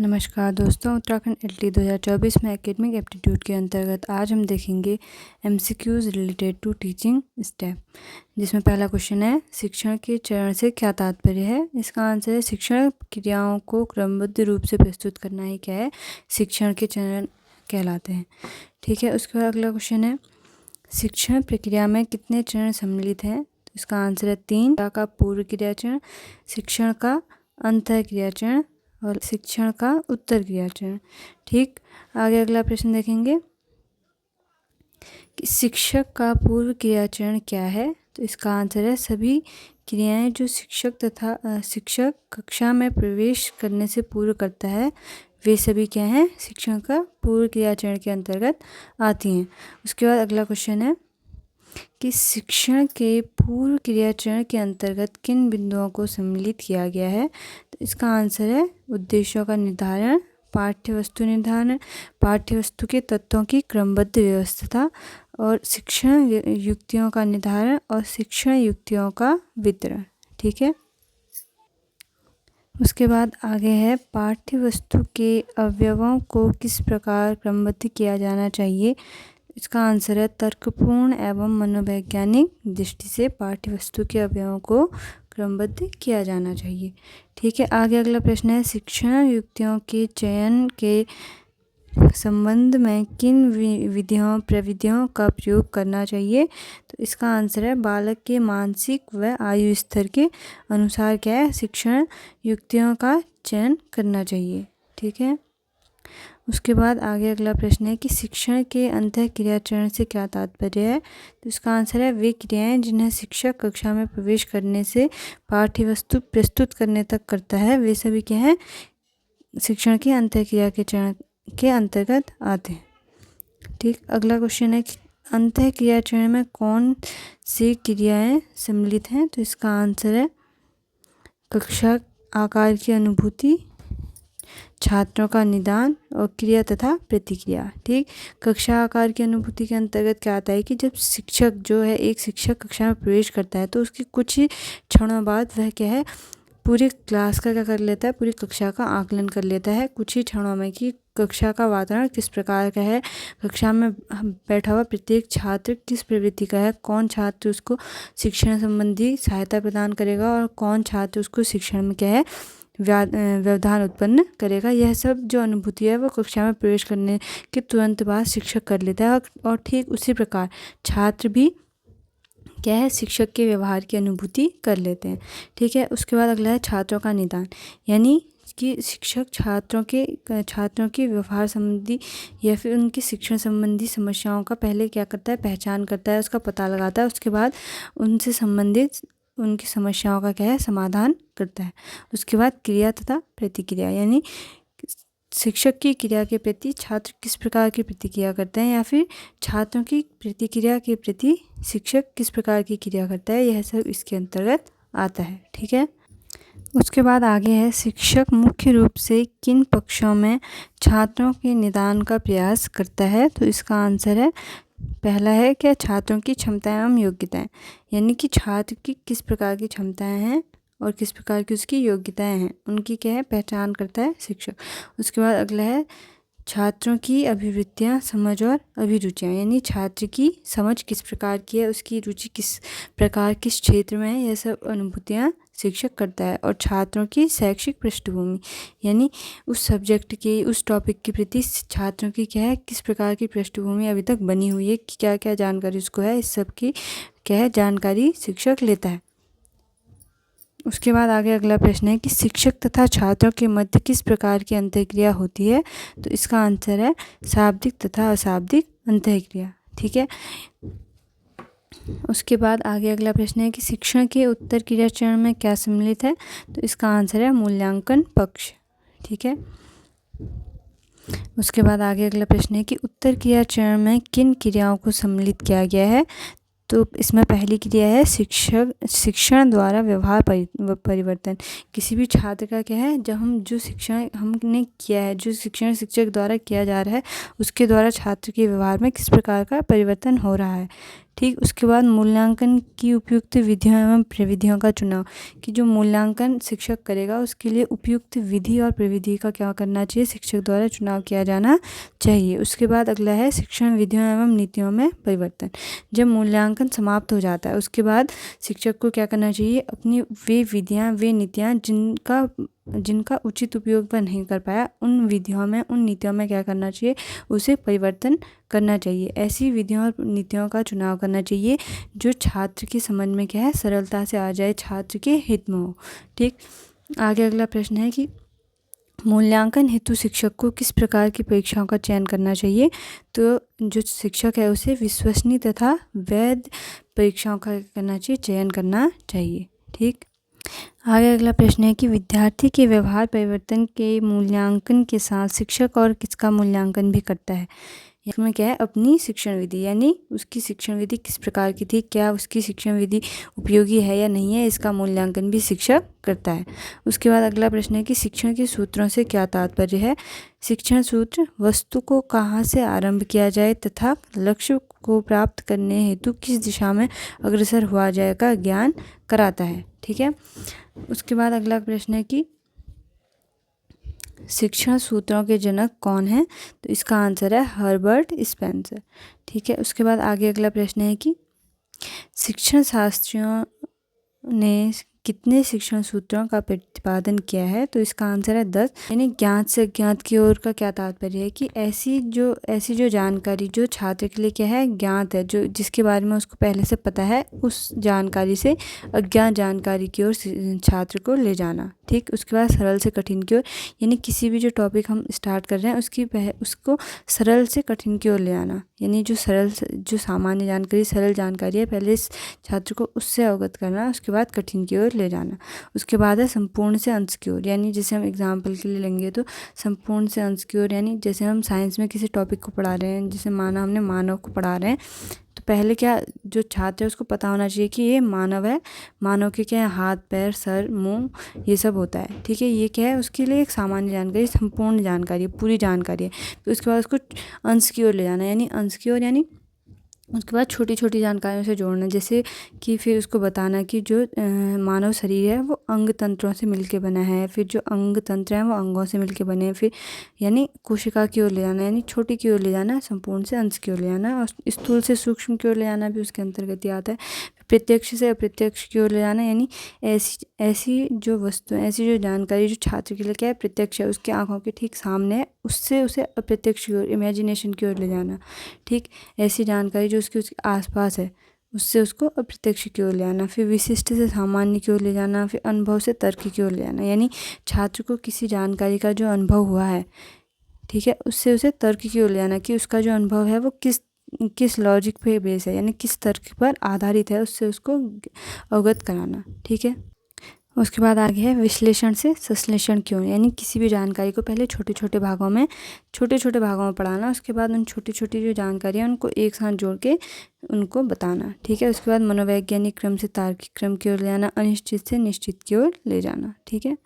नमस्कार दोस्तों, उत्तराखंड एलटी 2024 में एकेडमिक एप्टीट्यूड के अंतर्गत आज हम देखेंगे MCQs related to teaching step, जिसमें पहला क्वेश्चन है शिक्षण के चरण से क्या तात्पर्य है। इसका आंसर है शिक्षण क्रियाओं को क्रमबद्ध रूप से प्रस्तुत करना ही क्या है, शिक्षण के चरण कहलाते हैं। ठीक है, उसके बाद अगला क्वेश्चन है शिक्षण प्रक्रिया में कितने चरण सम्मिलित हैं। तो इसका आंसर है 3। का पूर्व क्रिया चरण, शिक्षण का अंतः क्रिया चरण और शिक्षण का उत्तर क्रिया चरण। ठीक, आगे अगला प्रश्न देखेंगे कि शिक्षक का पूर्व क्रिया चरण क्या है। तो इसका आंसर है सभी क्रियाएं जो शिक्षक कक्षा में प्रवेश करने से पूर्व करता है, वे सभी क्या हैं, शिक्षण का पूर्व क्रिया चरण के अंतर्गत आती हैं। उसके बाद अगला क्वेश्चन है कि शिक्षण के पूर्व क्रिया चरण के अंतर्गत किन बिंदुओं को सम्मिलित किया गया है। तो इसका आंसर है उद्देश्यों का निर्धारण, पाठ्यवस्तु निर्धारण, पाठ्यवस्तु के तत्वों की क्रमबद्ध व्यवस्था और शिक्षण युक्तियों का निर्धारण और शिक्षण युक्तियों का वितरण। ठीक है, उसके बाद आगे है पाठ्यवस्तु के अवयवों को किस प्रकार क्रमबद्ध किया जाना चाहिए। इसका आंसर है तर्कपूर्ण एवं मनोवैज्ञानिक दृष्टि से पाठ्यवस्तु के अवयवों को क्रमबद्ध किया जाना चाहिए। ठीक है, आगे अगला प्रश्न है शिक्षण युक्तियों के चयन के संबंध में किन प्रविधियों का प्रयोग करना चाहिए। तो इसका आंसर है बालक के मानसिक व आयु स्तर के अनुसार क्या है, शिक्षण युक्तियों का चयन करना चाहिए। ठीक है, उसके बाद आगे अगला प्रश्न है कि शिक्षण के अंतः क्रिया चरण से क्या तात्पर्य है। तो इसका आंसर है वे क्रियाएं जिन्हें शिक्षक कक्षा में प्रवेश करने से पाठ्यवस्तु प्रस्तुत करने तक करता है, वे सभी क्या हैं, शिक्षण के अंतः क्रिया के चरण के अंतर्गत आते हैं। ठीक, अगला क्वेश्चन है कि अंतः क्रिया चरण में कौन सी क्रियाएं सम्मिलित हैं। तो इसका आंसर है कक्षा आकार की अनुभूति, छात्रों का निदान और क्रिया तथा प्रतिक्रिया। ठीक, कक्षा आकार की अनुभूति के अंतर्गत क्या आता है कि जब शिक्षक जो है, एक शिक्षक कक्षा में प्रवेश करता है तो उसकी कुछ ही क्षणों बाद वह क्या है, पूरी क्लास का क्या कर लेता है, पूरी कक्षा का आकलन कर लेता है कुछ ही क्षणों में कि कक्षा का वातावरण किस प्रकार का है, कक्षा में बैठा हुआ प्रत्येक छात्र किस प्रवृत्ति का है, कौन छात्र उसको शिक्षण संबंधी सहायता प्रदान करेगा और कौन छात्र उसको शिक्षण में क्या है, व्यवधान उत्पन्न करेगा। यह सब जो अनुभूति है वो कक्षा में प्रवेश करने के तुरंत बाद शिक्षक कर लेता है और ठीक उसी प्रकार छात्र भी क्या है, शिक्षक के व्यवहार की अनुभूति कर लेते हैं। ठीक है, उसके बाद अगला है छात्रों का निदान, यानी कि शिक्षक छात्रों के व्यवहार संबंधी या फिर उनकी शिक्षण संबंधी समस्याओं का पहले क्या करता है, पहचान करता है, उसका पता लगाता है, उसके बाद उनसे संबंधित उनकी समस्याओं का क्या है, समाधान करता है। उसके बाद क्रिया तथा प्रतिक्रिया, यानी शिक्षक की क्रिया के प्रति छात्र किस प्रकार की प्रतिक्रिया करते हैं या फिर छात्रों की प्रतिक्रिया के प्रति शिक्षक किस प्रकार की क्रिया करता है, यह सब इसके अंतर्गत आता है। ठीक है, उसके बाद आगे है शिक्षक मुख्य रूप से किन पक्षों में छात्रों के निदान का प्रयास करता है। तो इसका आंसर है पहला है क्या, छात्रों की क्षमताएं एवं योग्यताएं, यानी कि छात्र की किस प्रकार की क्षमताएं हैं और किस प्रकार की उसकी योग्यताएं हैं, उनकी क्या है, पहचान करता है शिक्षक। उसके बाद अगला है छात्रों की अभिवृत्तियां, समझ और अभिरुचियां, यानी छात्र की समझ किस प्रकार की है, उसकी रुचि किस प्रकार किस क्षेत्र में है, यह सब अनुभूतियां शिक्षक करता है। और छात्रों की शैक्षिक पृष्ठभूमि, यानी उस सब्जेक्ट की, उस टॉपिक के प्रति छात्रों की क्या है, किस प्रकार की पृष्ठभूमि अभी तक बनी हुई है, क्या क्या जानकारी उसको है, इस सब की क्या है, जानकारी शिक्षक लेता है। उसके बाद आगे अगला प्रश्न है कि शिक्षक तथा छात्रों के मध्य किस प्रकार की अंतःक्रिया होती है। तो इसका आंसर है शाब्दिक तथा अशाब्दिक अंतःक्रिया। ठीक है, उसके बाद आगे अगला प्रश्न है कि शिक्षण के उत्तर क्रिया चरण में क्या सम्मिलित है। तो इसका आंसर है मूल्यांकन पक्ष। ठीक है, उसके बाद आगे अगला प्रश्न है कि उत्तर क्रिया चरण में किन क्रियाओं को सम्मिलित किया गया है। तो इसमें पहली क्रिया है शिक्षण द्वारा व्यवहार परिवर्तन, किसी भी छात्र का क्या है, जब हम जो शिक्षण हमने किया है, जो शिक्षण शिक्षक द्वारा किया जा रहा है, उसके द्वारा छात्र के व्यवहार में किस प्रकार का परिवर्तन हो रहा है। ठीक, उसके बाद मूल्यांकन की उपयुक्त विधियों एवं प्रविधियों का चुनाव, कि जो मूल्यांकन शिक्षक करेगा उसके लिए उपयुक्त विधि और प्रविधि का क्या करना चाहिए, शिक्षक द्वारा चुनाव किया जाना चाहिए। उसके बाद अगला है शिक्षण विधियों एवं नीतियों में परिवर्तन। जब मूल्यांकन समाप्त हो जाता है उसके बाद शिक्षक को क्या करना चाहिए, अपनी वे विधियाँ वे नीतियाँ जिनका उचित उपयोग वह नहीं कर पाया, उन विधियों में उन नीतियों में क्या करना चाहिए, उसे परिवर्तन करना चाहिए। ऐसी विधियों और नीतियों का चुनाव करना चाहिए जो छात्र की समझ में क्या है, सरलता से आ जाए, छात्र के हित में हो। ठीक, आगे अगला प्रश्न है कि मूल्यांकन हेतु शिक्षक को किस प्रकार की परीक्षाओं का चयन करना चाहिए। तो जो शिक्षक है उसे विश्वसनीय तथा वैध परीक्षाओं का करना चाहिए, चयन करना चाहिए। ठीक, आगे अगला प्रश्न है कि विद्यार्थी के व्यवहार परिवर्तन के मूल्यांकन के साथ शिक्षक और किसका मूल्यांकन भी करता है। इसमें क्या है, अपनी शिक्षण विधि, यानी उसकी शिक्षण विधि किस प्रकार की थी, क्या उसकी शिक्षण विधि उपयोगी है या नहीं है, इसका मूल्यांकन भी शिक्षक करता है। उसके बाद अगला प्रश्न है कि शिक्षण के सूत्रों से क्या तात्पर्य है। शिक्षण सूत्र वस्तु को कहाँ से आरंभ किया जाए तथा लक्ष्य को प्राप्त करने हेतु किस दिशा में अग्रसर हुआ जाए का ज्ञान कराता है। ठीक है, उसके बाद अगला प्रश्न है कि शिक्षण सूत्रों के जनक कौन हैं। तो इसका आंसर है हर्बर्ट स्पेंसर। ठीक है, उसके बाद आगे अगला प्रश्न है कि शिक्षण शास्त्रियों ने कितने शिक्षण सूत्रों का प्रतिपादन किया है। तो इसका आंसर है 10। यानी ज्ञात से अज्ञात की ओर का क्या तात्पर्य है कि ऐसी जो जानकारी जो छात्र के लिए क्या है, ज्ञात है, जो जिसके बारे में उसको पहले से पता है, उस जानकारी से अज्ञात जानकारी की ओर छात्र को ले जाना। ठीक, उसके बाद सरल से कठिन की ओर, यानी किसी भी जो टॉपिक हम स्टार्ट कर रहे हैं उसको सरल से कठिन की ओर ले आना। यानी जो सामान्य जानकारी, सरल जानकारी है, पहले इस छात्र को उससे अवगत करना, उसके बाद कठिन की ओर ले जाना। उसके बाद है संपूर्ण से अंश की ओर, यानी जैसे हम एग्जाम्पल के लिए लेंगे तो संपूर्ण से अंश की ओर, यानी जैसे हम साइंस में किसी टॉपिक को पढ़ा रहे हैं, जैसे माना हमने मानव को पढ़ा रहे हैं, तो पहले क्या जो छात्र है उसको पता होना चाहिए कि ये मानव है, मानव के क्या है, हाथ पैर सर मुंह ये सब होता है। ठीक है, ये क्या है, उसके लिए एक सामान्य जानकारी, संपूर्ण जानकारी, पूरी जानकारी है। तो उसके बाद उसको अंश की ओर ले जाना, यानी अंश की ओर, यानी उसके बाद छोटी छोटी जानकारियों से जोड़ना, जैसे कि फिर उसको बताना कि जो मानव शरीर है वो अंग तंत्रों से मिलके बना है, फिर जो अंग तंत्र हैं वो अंगों से मिलके बने हैं, फिर यानी कोशिका की ओर ले जाना, यानी छोटी की ओर ले जाना, संपूर्ण से अंश की ओर ले जाना, और स्थूल से सूक्ष्म की ओर ले जाना भी उसके अंतर्गत ही आता है। प्रत्यक्ष से अप्रत्यक्ष की ओर ले जाना, यानी ऐसी जो वस्तु, ऐसी जो जानकारी जो छात्र के लिए क्या है, प्रत्यक्ष है, उसके आंखों के ठीक सामने है, उससे उसे अप्रत्यक्ष की ओर, इमेजिनेशन की ओर ले जाना। ठीक, ऐसी जानकारी जो उसके आसपास है उससे उसको अप्रत्यक्ष की ओर ले आना। फिर विशिष्ट से सामान्य की ओर ले जाना, फिर अनुभव से तर्क की ओर ले आना, यानी छात्र को किसी जानकारी का जो अनुभव हुआ है, ठीक है, उससे उसे तर्क की ओर ले आना, कि उसका जो अनुभव है वो किस लॉजिक पे बेस है, यानी किस तर्क पर आधारित है, उससे उसको अवगत कराना। ठीक है, उसके बाद आगे है विश्लेषण से संश्लेषण क्यों, यानी किसी भी जानकारी को पहले छोटे छोटे भागों में पढ़ाना, उसके बाद उन छोटी छोटी जो जानकारी है उनको एक साथ जोड़ के उनको बताना। ठीक है, उसके बाद मनोवैज्ञानिक क्रम से तार्किक क्रम की ओर ले आना, अनिश्चित से निश्चित की ओर ले जाना। ठीक है।